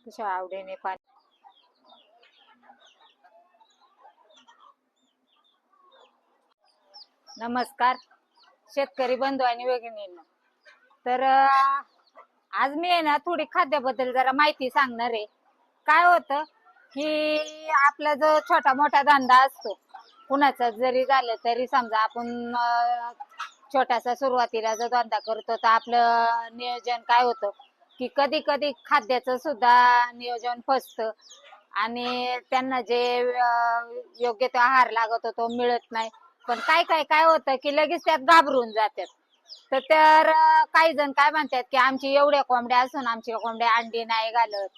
तुझ्या आवडीने पाणी. नमस्कार शेतकरी बंधू आणि भगिनींनो. तर आज मी आहे ना थोडी खाद्याबद्दल जरा माहिती सांगणार आहे. काय होतं की आपला जो छोटा मोठा धंदा असतो, कुणाचा जरी झालं तरी समजा आपण छोटासा सुरुवातीला जो धंदा करतो तर आपलं नियोजन काय होतं की कधी कधी खाद्याचं सुद्धा नियोजन फसतं आणि त्यांना जे योग्य तो आहार लागत तो मिळत नाही. पण काय होतं की लगेच त्यात घाबरून जातात. तर काही जण काय म्हणतात की आमची एवढ्या कोंबड्या असून आमची कोंबड्या अंडी नाही घालत.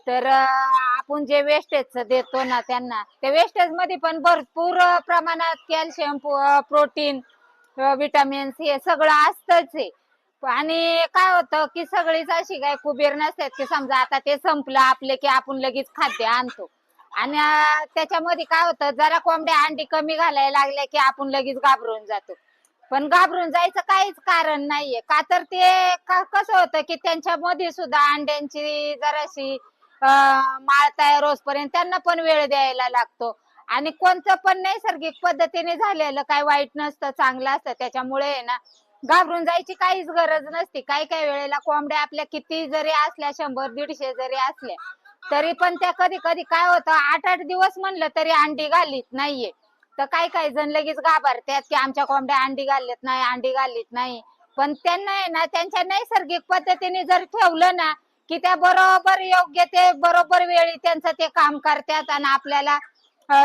तर आपण जे वेस्टेज देतो ना त्यांना, त्या वेस्टेज मध्ये पण भरपूर प्रमाणात कॅल्शियम, प्रोटीन, विटामिन्स हे सगळं असतंच आहे. आणि काय होतं की सगळीच अशी काय कुबेर नसतात की समजा आता ते संपलं आपले की आपण लगेच खाद्य आणतो. आणि त्याच्यामध्ये काय होतं, जरा कोंबड्या अंडी कमी घालायला लागल्या की आपण लगेच घाबरून जातो. पण घाबरून जायचं काहीच कारण नाहीये. का तर ते कसं होतं की त्यांच्यामध्ये सुद्धा अंड्यांची जराशी माळ तयार होईपर्यंत त्यांना पण वेळ द्यायला लागतो. आणि कोणतं पण नैसर्गिक पद्धतीने झालेलं काय वाईट नसतं, चांगलं असतं. त्याच्यामुळे ना घाबरून जायची काहीच गरज नसते. काही वेळेला कोंबड्या आपल्या किती जरी असल्या, 100-150 जरी असल्या, तरी पण त्या कधी कधी काय होतं 8-8 दिवस म्हणलं तरी अंडी घालीत नाहीये. तर काही जण लगेच घाबरतात की आमच्या कोंबड्या अंडी घालीत नाही. पण त्यांना आहे ना त्यांच्या नैसर्गिक पद्धतीने जर ठेवलं ना की त्या बरोबर योग्य ते बरोबर वेळी त्यांचं ते काम करतात आणि आपल्याला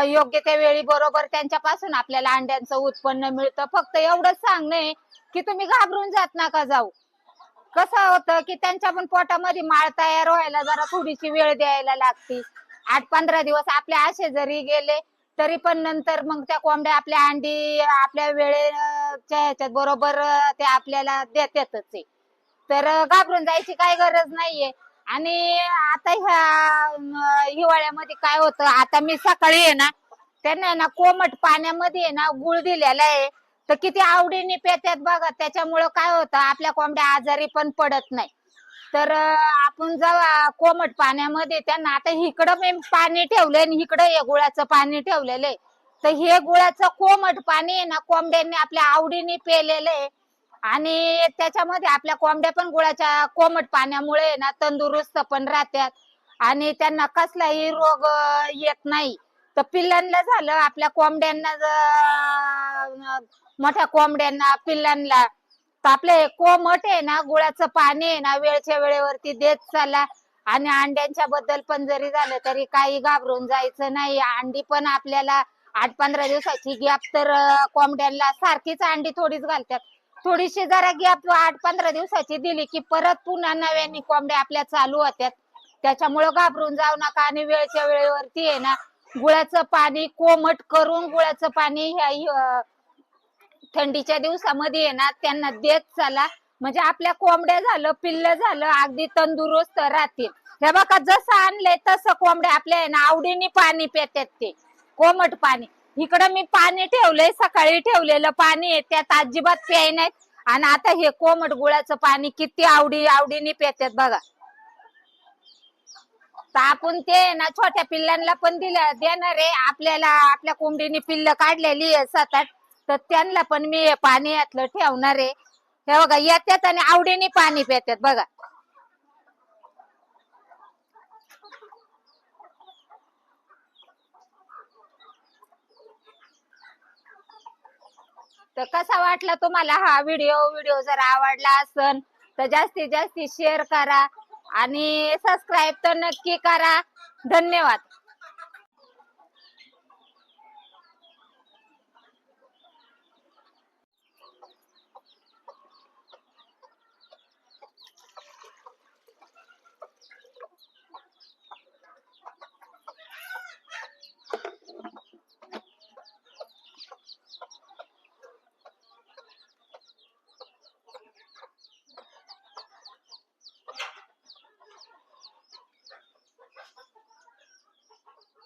योग्य त्या वेळी बरोबर त्यांच्यापासून आपल्याला अंड्यांचं उत्पन्न मिळतं. फक्त एवढंच सांगणे की तुम्ही घाबरून जात नका जाऊ. कसं होतं की त्यांच्या पण पोटामध्ये माळ तयार व्हायला जरा थोडीशी वेळ द्यायला लागते. 8-15 दिवस आपले असे जरी गेले तरी पण नंतर मग त्या कोंबड्या आपल्या अंडी आपल्या वेळेच्या ह्याच्यात बरोबर ते आपल्याला देतातच आहे. तर घाबरून जायची काही गरज नाहीये. आणि आता ह्या हिवाळ्यामध्ये काय होतं, आता मी सकाळी आहे ना त्यांना ना कोमट पाण्यामध्ये आहे ना गुळ दिलेला आहे. तर किती आवडीने पेतात बघा. त्याच्यामुळं काय होतं आपल्या कोंबड्या आजारी पण पडत नाही. तर आपण जेव्हा कोमट पाण्यामध्ये त्यांना, आता इकडं मी पाणी ठेवलंय आणि इकडं हे गुळाचं पाणी ठेवलेलं आहे. तर हे गुळाचं कोमट पाणी आहे ना कोंबड्यांनी आपल्या आवडीने पेलेलं आहे. आणि त्याच्यामध्ये आपल्या कोंबड्या पण गुळाच्या कोमट पाण्यामुळे ना तंदुरुस्त पण राहतात आणि त्यांना कसलाही रोग येत नाही. तर पिल्लांना झालं, आपल्या कोंबड्यांना मोठ्या कोंबड्यांना पिल्लांना, तर आपले कोमट आहे ना गुळाचं पाणी आहे ना वेळच्या वेळेवरती देत चला. आणि अंड्यांच्या बद्दल पण जरी झालं तरी काही घाबरून जायचं नाही. अंडी पण आपल्याला 8-15 दिवसाची गॅप तर कोंबड्यांना सारखीच अंडी थोडीच घालतात. थोडीशी जरा गॅप 8-15 दिवसाची दिली की परत पुन्हा नव्याने कोंबड्या आपल्या चालू होत्यात. त्याच्यामुळं घाबरून जाऊ नका. आणि वेळच्या वेळेवरती आहे ना गुळाचं पाणी कोमट करून गुळाचं पाणी ह्या थंडीच्या दिवसामध्ये आहे ना त्यांना देत चला. म्हणजे आपल्या कोंबड्या झालं, पिल्ल झालं, अगदी तंदुरुस्त राहतील. हे बघा जसं आणलंय तसं कोंबड्या आपल्या आहे ना आवडीने पाणी पितात, ते कोमट पाणी. इकडं मी पाणी ठेवलंय, सकाळी ठेवलेलं पाणी आहे, त्यात अजिबात प्याय नाहीत. आणि आता हे कोमट गुळाचं पाणी किती आवडीने पितात बघा. तर आपण ते ना छोट्या पिल्लांना पण देणार आहे. आपल्याला आपल्या कोंबडीने पिल्ल काढलेली आहे 7-8, तर त्यांना पण मी पाणी यातलं ठेवणार आहे. हे बघा येतात आणि आवडीने पाणी पितात बघा. तर कसा वाटला तुम्हाला हा व्हिडिओ जर आवडला असेल तर जास्तीत जास्त शेअर करा आणि सबस्क्राईब तर नक्की करा. धन्यवाद.